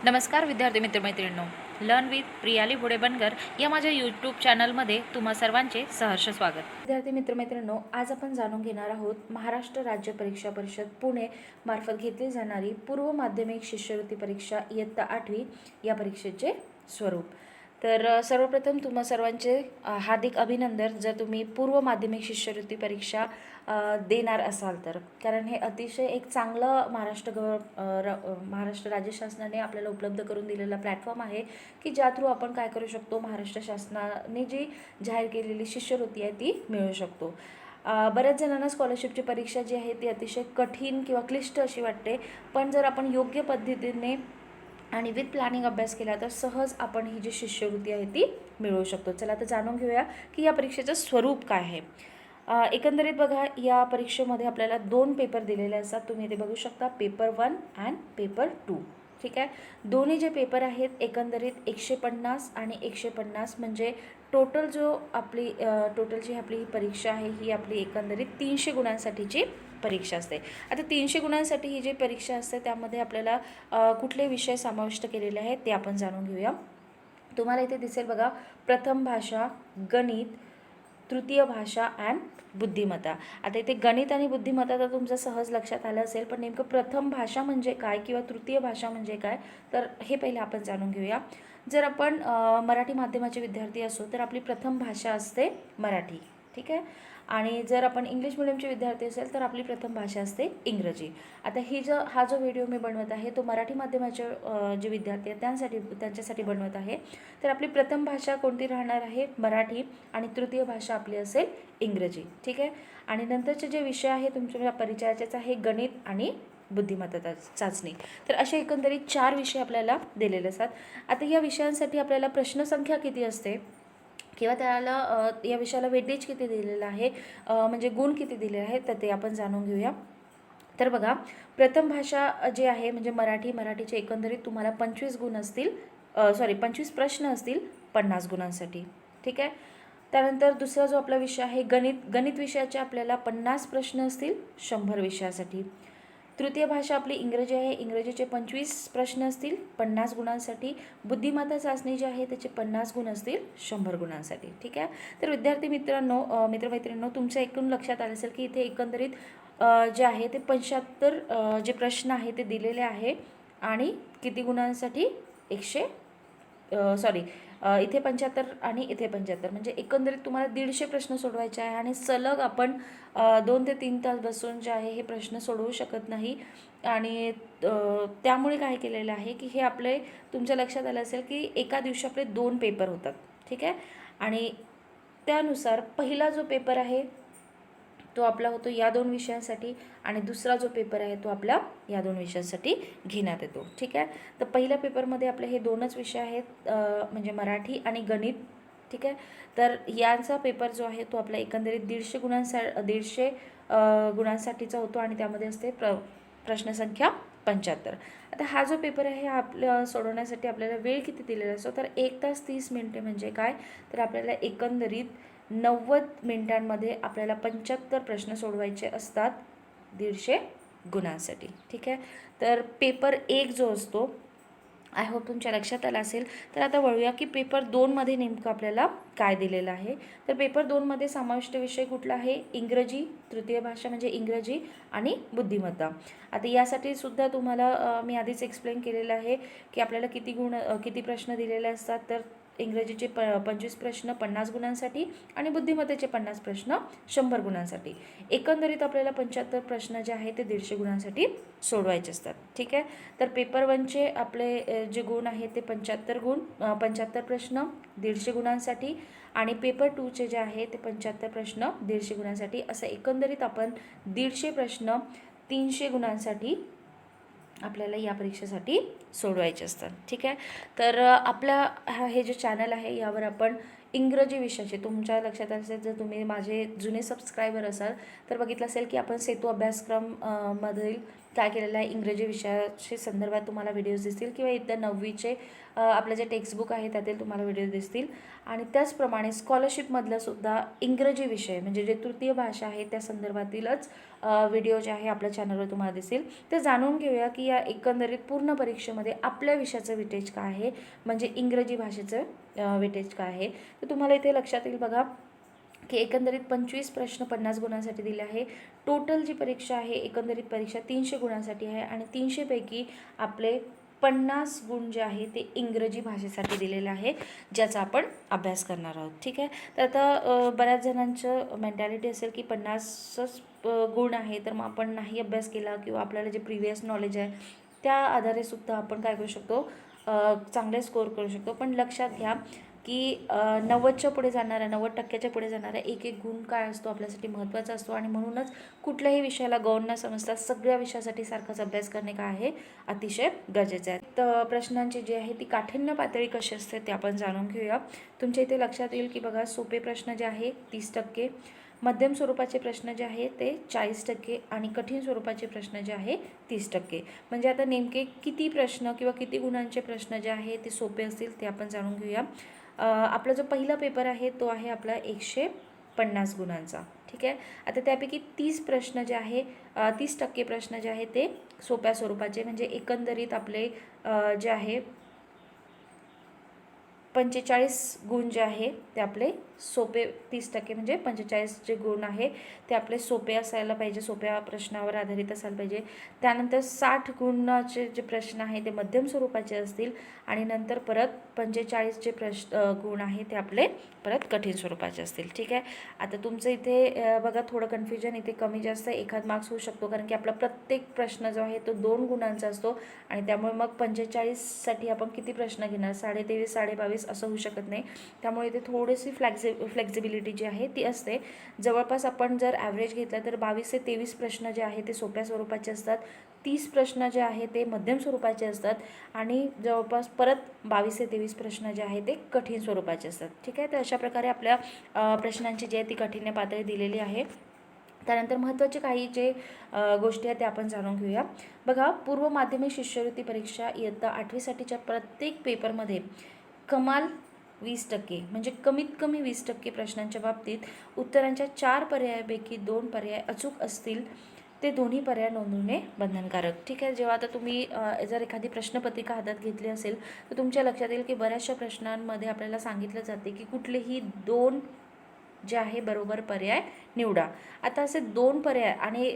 नमस्कार विद्यार्थी मित्रमैत्रिणींनो, learn with Priyali Bhode बनकर या माझ्या यूट्यूब चॅनलमध्ये तुम्हा सर्वांचे सहर्ष स्वागत. विद्यार्थी मित्रमैत्रिणींनो, आज आपण जाणून घेणार आहोत महाराष्ट्र राज्य परीक्षा परिषद पुणे मार्फत घेतली जाणारी पूर्व माध्यमिक शिष्यवृत्ती परीक्षा इयत्ता 8वी या परीक्षेचे स्वरूप. तर सर्वप्रथम तुम्हा सर्वांचे हार्दिक अभिनंदन जर तुम्ही पूर्व माध्यमिक शिष्यवृत्ती परीक्षा देणार असाल तर, कारण हे अतिशय एक चांगलं महाराष्ट्र राज्य शासनाने आपल्याला उपलब्ध करून दिलेला प्लॅटफॉर्म आहे की ज्या थ्रू आपण काय करू शकतो, महाराष्ट्र शासनाने जी जाहीर केलेली शिष्यवृत्ती आहे ती मिळवू शकतो. बऱ्याच जणांना स्कॉलरशिपची परीक्षा जी आहे ती अतिशय कठीण किंवा क्लिष्ट अशी वाटते, पण जर आपण योग्य पद्धतीने आणि विथ प्लॅनिंग अभ्यास केला तर सहज आपण ही जी शिष्यवृत्ती आहे ती मिळवू शकतो. चला तर जाणून घेऊया की या परीक्षेचं स्वरूप काय आहे. एकंदरीत बघा, या परीक्षेमध्ये आपल्याला 2 पेपर दिलेले असतात. तुम्ही इथे बघू शकता, पेपर 1 अँड पेपर 2. ठीक आहे. दोन्ही जे पेपर आहेत एकंदरीत 150 आणि 150 म्हणजे टोटल जी आपली ही परीक्षा आहे ही आपली एकंदरीत 300 गुणांसाठीची परीक्षा असते. आता 300 गुणांसाठी ही जी परीक्षा असते त्यामध्ये आपल्याला कुठले विषय समाविष्ट केलेले आहेत ते आपण जाणून घेऊया. तुम्हाला इथे दिसेल बघा, प्रथम भाषा, गणित, तृतीय भाषा अँड बुद्धिमत्ता. आता इथे गणित आणि बुद्धिमत्ता तर तुमचं सहज लक्षात आलं असेल, पण नेमकं प्रथम भाषा म्हणजे काय किंवा तृतीय भाषा म्हणजे काय, तर हे पहिले आपण जाणून घेऊया. जर आपण मराठी माध्यमाचे विद्यार्थी असू तर आपली प्रथम भाषा असते मराठी. ठीक आहे. आणि जर आपण इंग्लिश मिडियमचे विद्यार्थी असेल तर आपली प्रथम भाषा असते इंग्रजी. आता हा जो व्हिडिओ मी बनवत आहे तो मराठी माध्यमाचे जे विद्यार्थी आहेत त्यांच्यासाठी बनवत आहे. तर आपली प्रथम भाषा कोणती राहणार आहे, मराठी, आणि तृतीय भाषा आपली असेल इंग्रजी. ठीक आहे. आणि नंतरचे जे विषय आहे तुमच्या परिचयाचेच आहे गणित आणि बुद्धिमत्ता चाचणी. तर असे एकंदरीत 4 विषय आपल्याला दिलेले असतात. आता या विषयांसाठी आपल्याला प्रश्नसंख्या किती असते किंवा त्याला या विषयाला वेटेज किती दिलेलं आहे, म्हणजे गुण किती दिले आहेत, तर ते आपण जाणून घेऊया. तर बघा, प्रथम भाषा जी आहे म्हणजे मराठीचे एकंदरीत तुम्हाला 25 गुण असतील, 25 प्रश्न असतील 50 गुणांसाठी. ठीक आहे. त्यानंतर दुसरा जो आपला विषय आहे गणित विषयाचे आपल्याला 50 प्रश्न असतील 100 विषयासाठी. तृतीय भाषा आपली इंग्रजी आहे, इंग्रजीचे 25 प्रश्न असतील 50 गुणांसाठी. बुद्धिमत्ता चाचणी जी आहे त्याचे 50 गुण असतील 100 गुणांसाठी. ठीक आहे. तर विद्यार्थी मित्रमैत्रिणींनो, तुमच्या एकूण लक्षात आलं असेल की इथे एकंदरीत जे आहे ते 75 जे प्रश्न आहे ते दिलेले आहे आणि किती गुणांसाठी इथे 75 आणि इथे 75 म्हणजे एकंदरीत तुम्हाला 150 प्रश्न सोडवायचे आहे आणि सलग आपण 2 ते 3 तास बसून जे आहे हे प्रश्न सोडवू शकत नाही. आणि त्यामुळे काय केलेलं आहे की हे आपले तुमच्या लक्षात आलं असेल की एका दिवशी आपले 2 पेपर होतात. ठीक आहे. आणि त्यानुसार पहिला जो पेपर आहे तो आपला होतो या 2 विषयांसाठी आणि दुसरा जो पेपर आहे तो आपला या 2 विषयांसाठी घेण्यात येतो. ठीक आहे. तर पहिल्या पेपरमध्ये आपले हे 2च विषय आहेत, म्हणजे मराठी आणि गणित. ठीक आहे. तर यांचा पेपर जो आहे तो आपला एकंदरीत 150 गुणांसाठीचा होतो आणि त्यामध्ये असते प्रश्नसंख्या 75. आता हा जो पेपर आहे आपल्या सोडवण्यासाठी आपल्याला वेळ किती दिलेला असतो, तर 1 तास 30 मिनिटे म्हणजे काय, तर आपल्याला एकंदरीत 90 मिनिटांमध्ये आपल्याला 75 प्रश्न सोडवायचे असतात 150 गुणांसाठी. ठीक आहे. तर पेपर 1 जो असतो, आय होप तुमच्या लक्षात आलं असेल. तर आता वळूया की पेपर 2मध्ये नेमकं आपल्याला काय दिलेलं आहे. तर पेपर 2मध्ये समाविष्ट विषय कुठला आहे, इंग्रजी, तृतीय भाषा म्हणजे इंग्रजी आणि बुद्धिमत्ता. आता यासाठी सुद्धा तुम्हाला मी आधीच एक्सप्लेन केलेलं आहे की आपल्याला किती प्रश्न दिलेले असतात. तर इंग्रजीचे 25 प्रश्न 50 गुणांसाठी आणि बुद्धिमत्तेचे 50 प्रश्न 100 गुणांसाठी. एकंदरीत आपल्याला 75 प्रश्न जे आहे ते 150 गुणांसाठी सोडवायचे असतात. ठीक आहे. तर पेपर 1चे आपले जे गुण आहेत ते 75 प्रश्न 150 गुणांसाठी आणि पेपर 2चे जे आहे ते 75 प्रश्न 150 गुणांसाठी. असं एकंदरीत आपण 150 प्रश्न 300 गुणांसाठी आपल्याला या परीक्षेसाठी सोडवायचे असतात. ठीक आहे. तर हे जे चॅनल आहे यावर आपण इंग्रजी विषयाचे, तुमच्या लक्षात असेल जर तुम्ही माझे जुने सबस्क्रायबर असाल तर बघितलं असेल की आपण सेतू अभ्यासक्रम मधील काय केलेलं आहे, इंग्रजी विषयाशी संदर्भात तुम्हाला व्हिडिओज दिसतील किंवा इथल्या 9वीचे आपलं जे टेक्स्टबुक आहे त्यातील तुम्हाला व्हिडिओ दिसतील. आणि त्याचप्रमाणे स्कॉलरशिपमधलं सुद्धा इंग्रजी विषय म्हणजे जे तृतीय भाषा आहे त्या संदर्भातीलच व्हिडिओ जे आहे आपल्या चॅनलवर तुम्हाला दिसतील. ते जाणून घेऊया की या एकंदरीत पूर्ण परीक्षेमध्ये आपल्या विषयाचं वेटेज काय आहे, म्हणजे इंग्रजी भाषेचं वेटेज काय आहे. तर तुम्हाला इथे लक्षात येईल बघा की एकंदरीत 25 प्रश्न 50 गुणांसाठी दिले आहे. टोटल जी परीक्षा आहे एकंदरीत परीक्षा 300 गुणांसाठी आहे आणि 300 पैकी आपले 50 गुण जे आहे ते इंग्रजी भाषेसाठी दिलेले आहे, ज्याचा आपण अभ्यास करणार आहोत. ठीक आहे. तर आता बऱ्याच जणांचं मेंटॅलिटी असेल की 50च गुण आहे तर मग आपण नाही अभ्यास केला किंवा आपल्याला जे प्रिव्हियस नॉलेज आहे त्या आधारे सुद्धा आपण काय करू शकतो, चांगले स्कोअर करू शकतो. पण लक्षात घ्या की 90च्या पुढे जाणारा 90% पुढे जाणारा एक एक गुण काय असतो आपल्यासाठी महत्त्वाचा असतो. आणि म्हणूनच कुठल्याही विषयाला गौण न समजता सगळ्या विषयासाठी सारखाच अभ्यास करणे काय आहे, अतिशय गरजेचे आहे. तर प्रश्नांची जी आहे ती काठिण्य पातळी कशी असते ते आपण जाणून घेऊया. तुमच्या इथे लक्षात येईल की बघा, सोपे प्रश्न जे आहे 30%, मध्यम स्वरूपाचे प्रश्न जे आहे ते 40% आणि कठीण स्वरूपाचे प्रश्न जे आहे 30%. म्हणजे आता नेमके किती प्रश्न किंवा किती गुणांचे प्रश्न जे आहे ते सोपे असतील ते आपण जाणून घेऊया. आपला जो पहिला पेपर आहे तो आहे आपला 150 गुणांचा. ठीक आहे. आता त्यापैकी 30 प्रश्न जे आहे 30% प्रश्न जे आहे ते सोप्या स्वरूपाचे, म्हणजे एकंदरीत आपले जे आहे 45 गुण जे आहे ते आपले सोपे, 30% म्हणजे 45 जे गुण आहे ते आपले सोपे असायला पाहिजे, सोप्या प्रश्नावर आधारित असायला पाहिजे. त्यानंतर 60 गुणाचे जे प्रश्न आहे ते मध्यम स्वरूपाचे असतील आणि नंतर परत 45 जे गुण आहे ते आपले परत कठीण स्वरूपाचे असतील. ठीक आहे. आता तुमचं इथे बघा थोडं कन्फ्युजन, इथे कमी जास्त एखाद मार्क्स होऊ शकतो कारण की आपला प्रत्येक प्रश्न जो आहे तो 2 गुणांचा असतो आणि त्यामुळे मग 45साठी आपण किती प्रश्न घेणार, 23.5 22.5 असं होऊ शकत नाही. त्यामुळे इथे थोडीशी फ्लेक्झिबिलिटी जी आहे ती असते. जवळपास आपण जर ॲव्हरेज घेतला तर 22 ते 23 प्रश्न जे आहे ते सोप्या स्वरूपाचे असतात, 30 प्रश्न जे आहे ते मध्यम स्वरूपाचे असतात आणि जवळपास परत 22 ते 23 प्रश्न जे आहे ते कठीण स्वरूपाचे असतात. ठीक आहे. तर अशा प्रकारे आपल्या प्रश्नांची जी आहे ती काठिण्य पातळी दिलेली आहे. त्यानंतर महत्त्वाचे काही जे गोष्टी आहेत त्या आपण जाणून घेऊया. बघा, पूर्व माध्यमिक शिष्यवृत्ती परीक्षा इयत्ता 8वीसाठीच्या प्रत्येक पेपरमध्ये कमाल 20% म्हणजे कमीत कमी 20% प्रश्नांच्या बाबतीत उत्तरांच्या 4 पर्यायापैकी 2 पर्याय अचूक असतील ते दोन्ही पर्याय नोंदवणे बंधनकारक. ठीक आहे. जेव्हा आता तुम्ही जर एखादी प्रश्नपत्रिका हातात घेतली असेल तर तुमच्या लक्षात येईल की बऱ्याचशा प्रश्नांमध्ये आपल्याला सांगितलं जाते की कुठलेही 2 जे आहे बरोबर पर्याय निवडा. आता असे 2 पर्याय आणि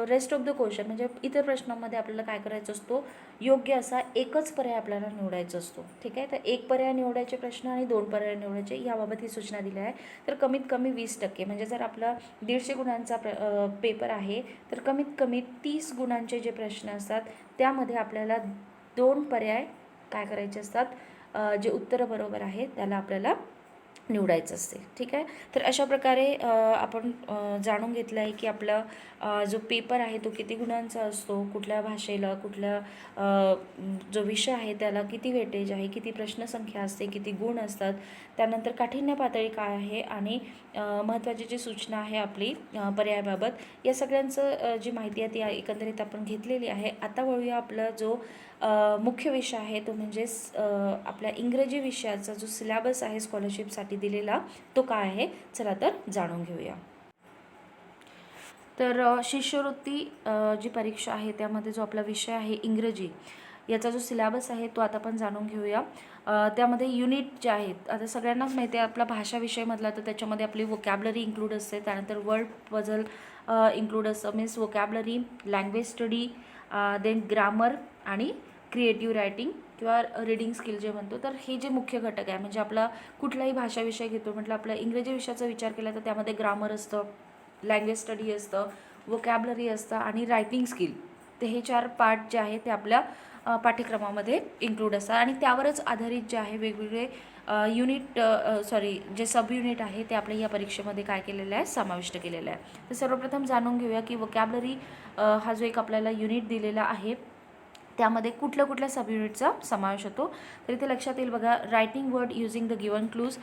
रेस्ट ऑफ द क्वेश्चन म्हणजे इतर प्रश्नांमध्ये आपल्याला काय करायचं असतो, योग्य असा एकच पर्याय आपल्याला निवडायचा असतो. ठीक आहे. तर 1 पर्याय निवडायचे प्रश्न आणि 2 पर्याय निवडायचे, याबाबत ही सूचना दिली आहे. तर कमीत कमी 20% म्हणजे जर आपला 150 गुणांचा पेपर आहे तर कमीत कमी 30 गुणांचे जे प्रश्न असतात त्यामध्ये आपल्याला 2 पर्याय काय करायचे असतात, जे उत्तरं बरोबर आहे त्याला आपल्याला निवडायचं असते. ठीक आहे. तर अशा प्रकारे आपण जाणून घेतलं आहे की आपला जो पेपर आहे तो किती गुणांचा असतो, कुठल्या भाषेला कुठल्या जो विषय आहे त्याला किती वेटेज आहे, किती प्रश्नसंख्या असते, किती गुण असतात, त्यानंतर काठिण्य पातळी काय आहे आणि महत्त्वाची जी सूचना आहे आपली पर्यायाबाबत, या सगळ्यांचं जी माहिती आहे ती एकंदरीत आपण घेतलेली आहे. आता वळूया आपला जो मुख्य विषय आहे तो म्हणजेच आपल्या इंग्रजी विषयाचा जो सिलेबस आहे स्कॉलरशिपसाठी दिलेला तो काय आहे, चला तर जाणून घेऊया. तर शिष्यवृत्ती जी परीक्षा आहे त्यामध्ये जो आपला विषय आहे इंग्रजी, याचा जो सिलेबस आहे तो आता आपण जाणून घेऊया. त्यामध्ये युनिट जे आहेत, आता सगळ्यांनाच माहिती आहे आपला भाषा विषयमधला, तर त्याच्यामध्ये आपली वोकॅबलरी इन्क्लूड असते, त्यानंतर वर्ड पझल इन्क्लूड असतं, means vocabulary, language study, then grammar आणि क्रिएटिव्ह रायटिंग किंवा रीडिंग स्किल जे म्हणतो. तर हे जे मुख्य घटक आहे, म्हणजे आपला कुठलाही भाषा विषय घेतो म्हटलं आपला इंग्रजी विषयाचा विचार केला तर त्यामध्ये ग्रामर असतं, लँग्वेज स्टडी असतं, वोकॅबलरी असतं आणि रायटिंग स्किल. ते हे 4 पार्ट जे आहे ते आपल्या पाठ्यक्रमामध्ये इन्क्लूड असतात आणि त्यावरच आधारित जे आहे वेगवेगळे युनिट जे सब युनिट आहे ते आपल्या या परीक्षेमध्ये काय केलेलं आहे, समाविष्ट केलेलं आहे. तर सर्वप्रथम जाणून घेऊया की वोकॅबलरी हा जो एक आपल्याला युनिट दिलेला आहे त्यामध्ये कुठल्या कुठल्या सब युनिटचा समावेश होतो. तर इथे लक्षात येईल बघा, writing word using the given clues,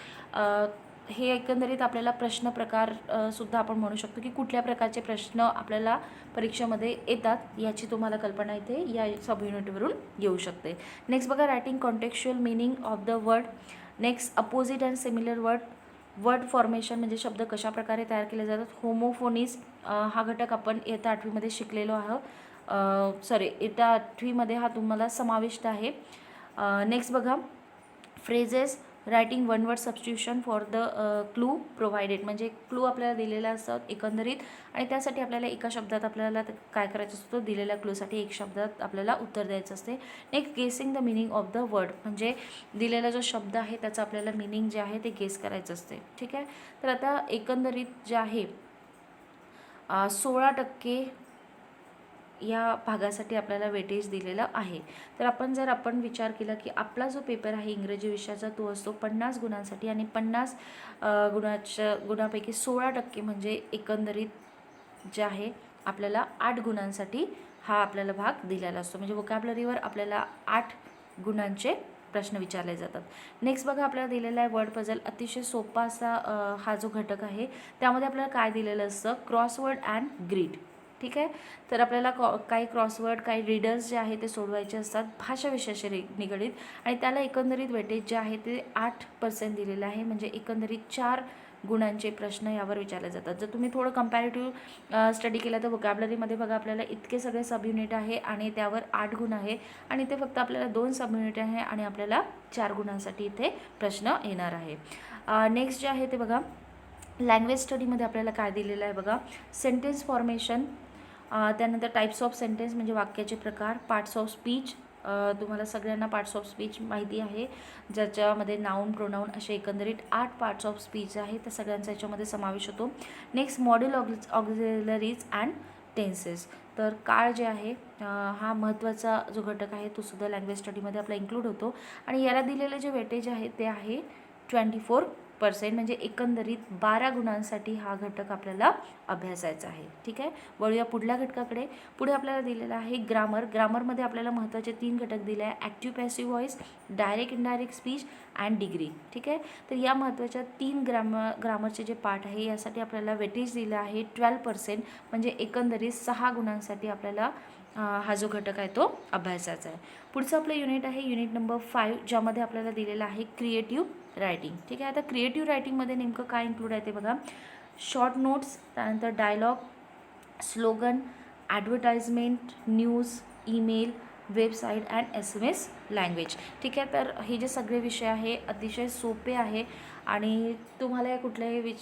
हे एकंदरीत आपल्याला प्रश्न प्रकार सुद्धा आपण म्हणू शकतो की कुठल्या प्रकारचे प्रश्न आपल्याला परीक्षेमध्ये येतात याची तुम्हाला कल्पना इथे या सब युनिटवरून येऊ शकते. नेक्स्ट बघा, writing कॉन्टेक्च्युअल meaning of the word. Next opposite and similar word formation म्हणजे शब्द कशा प्रकारे तयार केले जातात. होमोफोनीज हा घटक आपण इयत्ता 8वीमध्ये शिकलेलो आहोत. सॉरी, इयत्ता 8वीमध्ये हा तुम्हाला समाविष्ट आहे. नेक्स्ट बघा, phrases. Writing one word substitution for the clue provided म्हणजे क्लू आपल्याला दिलेला असतात एकंदरीत आणि त्यासाठी आपल्याला एका शब्दात आपल्याला काय करायचं असतं, दिलेल्या क्लूसाठी एक शब्दात आपल्याला उत्तर द्यायचं असते. नेक्स्ट गेसिंग the meaning of the word म्हणजे दिलेला जो शब्द आहे त्याचं आपल्याला मिनिंग जे आहे ते गेस करायचं असते. ठीक आहे. तर आता एकंदरीत जे आहे 16% या भागासाठी आपल्याला वेटेज दिलेलं आहे. तर आपण विचार केला की आपला जो पेपर आहे इंग्रजी विषयाचा तो असतो 50 गुणांसाठी आणि 50 गुणापैकी 16% म्हणजे एकंदरीत जे आहे आपल्याला 8 गुणांसाठी हा आपल्याला भाग दिलेला असतो. म्हणजे वोकॅब्युलरीवर आपल्याला 8 गुणांचे प्रश्न विचारले जातात. नेक्स्ट बघा, आपल्याला दिलेला आहे वर्ड पझल. अतिशय सोपा असा हा जो घटक आहे त्यामध्ये आपल्याला काय दिलेलं असतं, क्रॉसवर्ड अँड ग्रीड. ठीक आहे. तर आपल्याला काही क्रॉसवर्ड काही रीडर्स जे आहे ते सोडवायचे असतात भाषा विषयाशी निगडीत आणि त्याला एकंदरीत वेटेज जे आहे ते 8% दिलेलं आहे. म्हणजे एकंदरीत 4 गुणांचे प्रश्न यावर विचारले जातात. जर तुम्ही थोडं कंपॅरेटिव्ह स्टडी केला तर वोकॅब्युलरीमध्ये बघा आपल्याला इतके सगळे सब युनिट आहे आणि त्यावर 8 गुण आहे आणि ते फक्त आपल्याला 2 सब युनिट आहे आणि आपल्याला 4 गुणांसाठी इथे प्रश्न येणार आहे. नेक्स्ट जे आहे ते बघा, लँग्वेज स्टडीमध्ये आपल्याला काय दिलेलं आहे बघा, सेंटेन्स फॉर्मेशन, त्यानंतर टाईप्स ऑफ सेंटेन्स म्हणजे वाक्याचे प्रकार, पार्ट्स ऑफ स्पीच. तुम्हाला सगळ्यांना पार्ट्स ऑफ स्पीच माहिती आहे ज्याच्यामध्ये नाऊन प्रोनाऊन असे एकंदरीत 8 पार्ट्स ऑफ स्पीच आहे त्या सगळ्यांचा याच्यामध्ये समावेश होतो. Next module auxiliaries and tenses. तर काळ जे आहे हा महत्त्वाचा जो घटक आहे तो सुद्धा लँग्वेज स्टडीमध्ये आपला इन्क्लूड होतो आणि याला दिलेले जे वेटेज आहे ते आहे 24% म्हणजे एकंदरीत 12 गुणांसाठी हा घटक आपल्याला अभ्यासायचा आहे. ठीक आहे. वळूया पुढल्या घटकाकडे. पुढे आपल्याला दिलेला आहे ग्रामर. ग्रामरमध्ये आपल्याला महत्त्वाचे 3 घटक दिले आहे, active passive voice, direct indirect speech and degree. ठीक आहे. तर या महत्त्वाच्या 3 ग्रामरचे जे पार्ट आहे यासाठी आपल्याला वेटेज दिलं आहे 12% म्हणजे एकंदरीत 6 गुणांसाठी आपल्याला हा जो घटक आहे तो अभ्यासाचा आहे. पुढचं आपलं युनिट आहे युनिट नंबर 5 ज्यामध्ये आपल्याला दिलेलं आहे क्रिएटिव्ह रायटिंग. ठीक आहे. आता क्रिएटिव्ह रायटिंगमध्ये नेमकं काय इन्क्लूड आहे ते बघा, शॉर्ट नोट्स, त्यानंतर dialogue, slogan, advertisement, news, email, website and SMS language. ठीक आहे. तर हे जे सगळे विषय आहे अतिशय सोपे आहे आणि तुम्हाला या कुठल्याही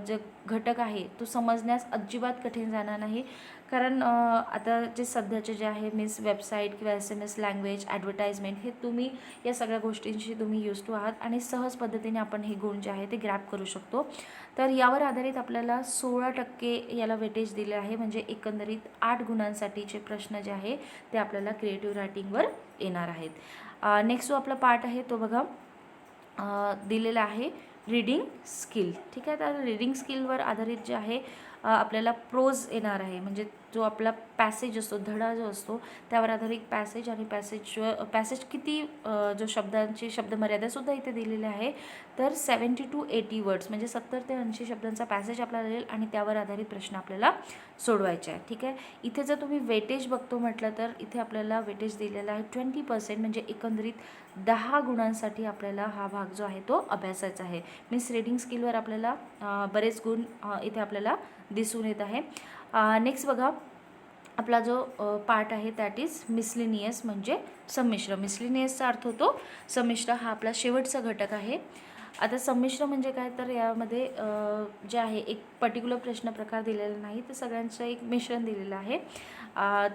जे घटक आहे तो समजण्यास अजिबात कठीण जाणार नाही. कारण आता जे सध्याचे जे आहे मीन्स वेबसाईट किंवा SMS लँग्वेज, ॲडव्हर्टाइजमेंट हे तुम्ही या सगळ्या गोष्टींशी तुम्ही यूज टू आहात आणि सहज पद्धतीने आपण हे गुण जे आहे ते ग्रॅप करू शकतो. तर यावर आधारित आपल्याला 16% याला वेटेज दिले आहे म्हणजे एकंदरीत 8 गुणांसाठीचे प्रश्न जे आहे ते आपल्याला क्रिएटिव्ह रायटिंगवर येणार आहेत. नेक्स्ट जो आपला पार्ट आहे तो बघा दिलेला आहे रीडिंग स्किल. ठीक आहे. तर रीडिंग स्किलवर आधारित जे आहे आपल्याला प्रोज येणार आहे म्हणजे जो आपला पॅसेज असतो धडा जो असतो त्यावर आधारित पॅसेज आणि पॅसेज किती जो शब्दांची शब्दमर्यादासुद्धा इथे दिलेली आहे. तर 70 to 80 वर्ड्स म्हणजे 70 ते 80 शब्दांचा पॅसेज आपल्याला येईल आणि त्यावर आधारित प्रश्न आपल्याला सोडवायचे आहे. ठीक आहे. इथे जर तुम्ही वेटेज बघतो म्हटलं तर इथे आपल्याला वेटेज दिलेला आहे 20% म्हणजे एकंदरीत 10 गुणांसाठी आपल्याला हा भाग जो आहे तो अभ्यासायचा आहे. मीन्स रीडिंग स्किलवर आपल्याला बरेच गुण इथे आपल्याला दिसून येत आहे. नेक्स्ट बघा, आपला जो पार्ट आहे दॅट इज मिसलिनियस म्हणजे संमिश्र. मिसलिनियसचा अर्थ होतो संमिश्र. हा आपला शेवटचा घटक आहे. आता संमिश्र म्हणजे काय, तर यामध्ये जे आहे एक पर्टिक्युलर प्रश्न प्रकार दिलेला नाही तर सगळ्यांचं एक मिश्रण दिलेलं आहे.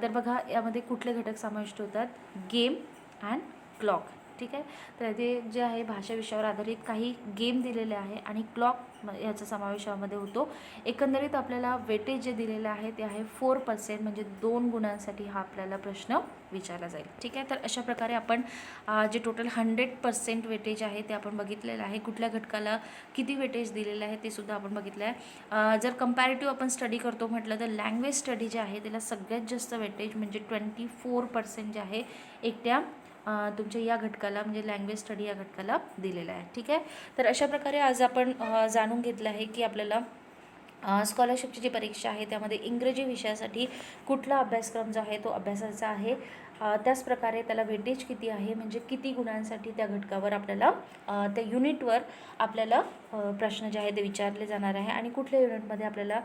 तर बघा यामध्ये कुठले घटक समाविष्ट होतात, गेम अँड क्लॉक. ठीक आहे. तर ते जे आहे भाषा विषयावर आधारित काही गेम दिलेले आहे आणि क्लॉक याचा समावेश यामध्ये होतो. एकंदरीत आपल्याला वेटेज जे दिलेलं आहे ते आहे 4% म्हणजे 2 गुणांसाठी हा आपल्याला प्रश्न विचारला जाईल. ठीक आहे. तर अशा प्रकारे आपण जे टोटल 100% वेटेज आहे ते आपण बघितलेलं आहे. कुठल्या घटकाला किती वेटेज दिलेलं आहे ते सुद्धा आपण बघितलं आहे. जर कंपॅरेटिव्ह आपण स्टडी करतो म्हटलं तर लँग्वेज स्टडी जे आहे त्याला सगळ्यात जास्त वेटेज म्हणजे 24% जे आहे एकट्या तुमच्या या घटकाला म्हणजे लँग्वेज स्टडी या घटकाला दिलेला आहे. ठीक आहे. तर अशा प्रकारे आज आपण जाणून घेतलं आहे की आपल्याला स्कॉलरशिपची जी परीक्षा आहे त्यामध्ये इंग्रजी विषयासाठी कुठला अभ्यासक्रम जो आहे तो अभ्यासाचा आहे. त्याच प्रकारे त्याला वेटेज किती आहे, म्हणजे किती गुणांसाठी त्या घटकावर आपल्याला त्या युनिटवर आपल्याला प्रश्न जे आहे ते विचारले जाणार आहे आणि कुठल्या युनिटमध्ये आपल्याला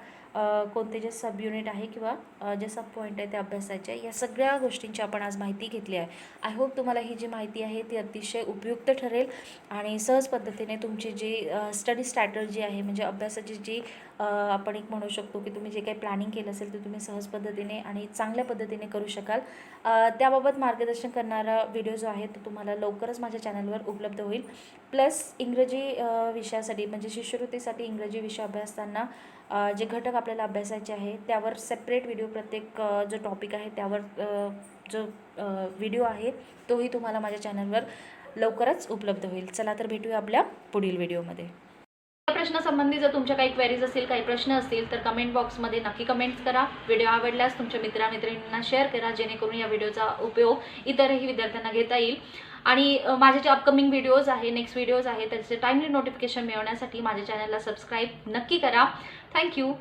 कोणते जे सब युनिट आहे किंवा जे सब पॉईंट आहे ते अभ्यासायचे आहे. या सगळ्या गोष्टींची आपण आज माहिती घेतली आहे. आय होप तुम्हाला ही जी माहिती आहे ती अतिशय उपयुक्त ठरेल आणि सहज पद्धतीने तुमची जी स्टडी स्ट्रॅटर्जी आहे, म्हणजे अभ्यासाची जी आपण एक म्हणू शकतो की तुम्ही जे काही प्लॅनिंग केलं असेल ते तुम्ही सहज पद्धतीने आणि चांगल्या पद्धतीने करू शकाल. त्याबाबत मार्गदर्शन करणारा व्हिडिओ जो आहे तो तुम्हाला लवकरच माझ्या चॅनलवर उपलब्ध होईल. प्लस इंग्रजी विषयासाठी म्हणजे शिष्यवृत्तीसाठी इंग्रजी विषय अभ्यासताना जे घटक आपल्याला अभ्यासायचे आहे त्यावर सेपरेट व्हिडिओ प्रत्येक जो टॉपिक आहे त्यावर जो व्हिडिओ आहे तोही तुम्हाला माझ्या चॅनलवर लवकरच उपलब्ध होईल. चला तर भेटूया आपल्या पुढील व्हिडिओमध्ये. या प्रश्नासंबंधी जर तुमच्या काही क्वेरीज असतील, काही प्रश्न असतील तर कमेंट बॉक्समध्ये नक्की कमेंट्स करा. व्हिडिओ आवडल्यास तुमच्या मित्रमैत्रिणींना शेअर करा जेणेकरून या व्हिडिओचा उपयोग इतरही विद्यार्थ्यांना घेता येईल. आणि माझे जे अपकमिंग व्हिडिओज आहे, नेक्स्ट व्हिडिओज आहे त्याचे टाइमली नोटिफिकेशन मिळवण्यासाठी माझ्या चॅनलला सबस्क्राईब नक्की करा. थँक्यू.